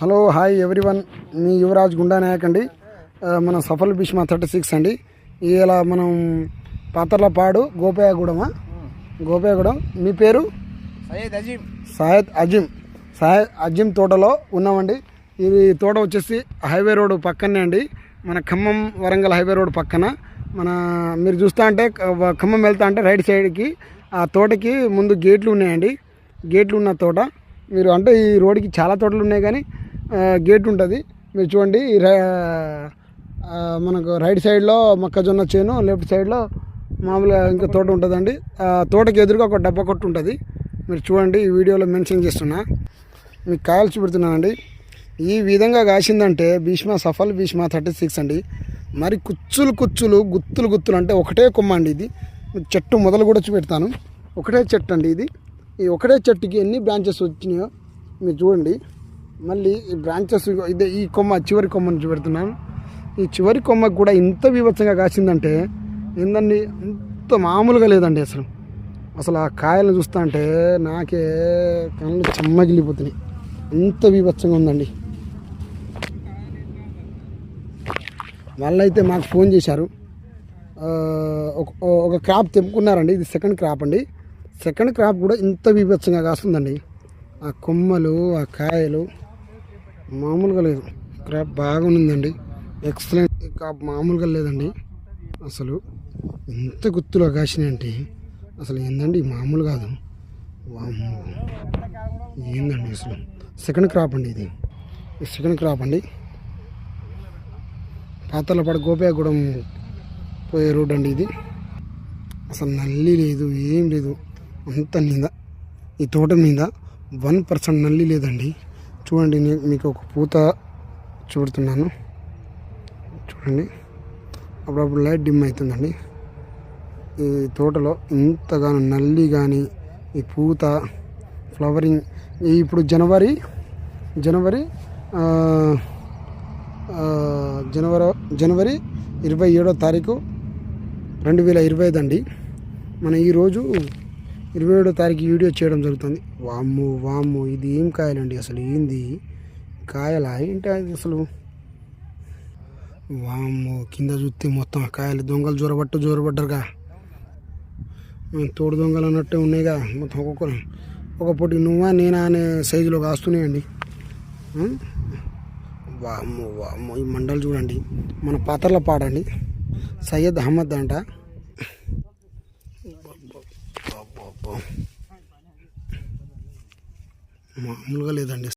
Hello hi everyone, మీ యువరాజ్ గుండా నాయక్ అండి. మన సఫల్ భీష్మ 36 అండి. ఇలా మనం పాతర్లపాడు గోపయాగూడెం. మీ పేరు? సయ్యద్ అజీం తోటలో ఉన్నామండి. ఇది తోట వచ్చేసి హైవే రోడ్ పక్కనే అండి, మన ఖమ్మం వరంగల్ హైవే రోడ్ పక్కన. మీరు చూస్తా అంటే ఖమ్మం వెళ్తా అంటే రైట్ సైడ్కి ఆ తోటకి ముందు గేట్లు ఉన్నాయండి. గేట్లు ఉన్న తోట. మీరు అంటే ఈ రోడ్డుకి చాలా తోటలు ఉన్నాయి కానీ గేట్ ఉంటుంది. మీరు చూడండి, మనకు రైట్ సైడ్లో మొక్కజొన్న చేను, లెఫ్ట్ సైడ్లో మామూలుగా ఇంకా తోట ఉంటుందండి. ఆ తోటకి ఎదురుగా ఒక డబ్బా కొట్టు ఉంటుంది. మీరు చూడండి, ఈ వీడియోలో మెన్షన్ చేస్తున్నా, మీకు కాయలు చూపెడుతున్నానండి. ఈ విధంగా కాసిందంటే సఫల్ భీష్మ 36 అండి. మరి కుచ్చులు గుత్తులు అంటే ఒకటే కొమ్మ అండి. ఇది చెట్టు మొదలు కూడా చూపెడతాను. ఒకటే చెట్టు అండి ఇది. ఈ ఒకటే చెట్టుకి ఎన్ని బ్రాంచెస్ వచ్చినాయో మీరు చూడండి. మళ్ళీ ఈ బ్రాంచెస్ ఇదే, ఈ కొమ్మ చివరి కొమ్మను చూపెడుతున్నాను. ఈ చివరి కొమ్మకు కూడా ఇంత బీభత్సంగా కాసిందంటే ఏందండి, అంత మామూలుగా లేదండి. అసలు ఆ కాయలను చూస్తా అంటే నాకే కళ్ళు చెమ్మగిలిపోతున్నాయి. అంత బీభత్సంగా ఉందండి. వాళ్ళైతే మాకు ఫోన్ చేశారు, ఒక క్రాప్ తెంపుకున్నారండి. ఇది సెకండ్ క్రాప్ అండి. సెకండ్ క్రాప్ కూడా ఇంత బీభత్సంగా కాస్తుందండి. ఆ కొమ్మలు, ఆ కాయలు మామూలుగా లేదు. క్రాప్ బాగుందండి, ఎక్సలెంట్. క్రాప్ మామూలుగా లేదండి. అసలు ఎంత గుత్తులో కాసినాయంటే అసలు ఏందండి, మామూలు కాదు. ఏందండి అసలు. సెకండ్ క్రాప్ అండి ఇది. సెకండ్ క్రాప్ అండి. పాతర్లపాడు గోపయాగూడెం పోయే రోడ్ అండి ఇది. అసలు నల్లి లేదు, ఏం లేదు. అంత మీద ఈ తోట మీద 1% నల్లి లేదండి. చూడండి, మీకు ఒక పూత చూడుతున్నాను. చూడండి, అప్పుడప్పుడు లైట్ డిమ్ అవుతుందండి. ఈ తోటలో ఇంతగానో నల్లి కానీ, ఈ పూత, ఫ్లవరింగ్. ఇప్పుడు జనవరి 27వ తారీఖు 2025 అండి. మన ఈరోజు 27వ తారీఖు వీడియో చేయడం జరుగుతుంది. వామ్మో ఇది ఏం కాయలండి, అసలు ఏంది కాయలా ఏంటి అసలు. వామ్మో, కింద చూస్తే మొత్తం కాయలు. దొంగలు జోరబడ్డారుగా, తోడు దొంగలు అన్నట్టే ఉన్నాయిగా మొత్తం. ఒక పొట్టి నువ్వా నేనా అనే సైజులో కాస్తున్నాయండి. వామ్మో ఈ మండలు చూడండి. మన పాతర్లపాడు అండి, సయ్యద్ అహ్మద్ అంట. మామూలుగా లేదండి.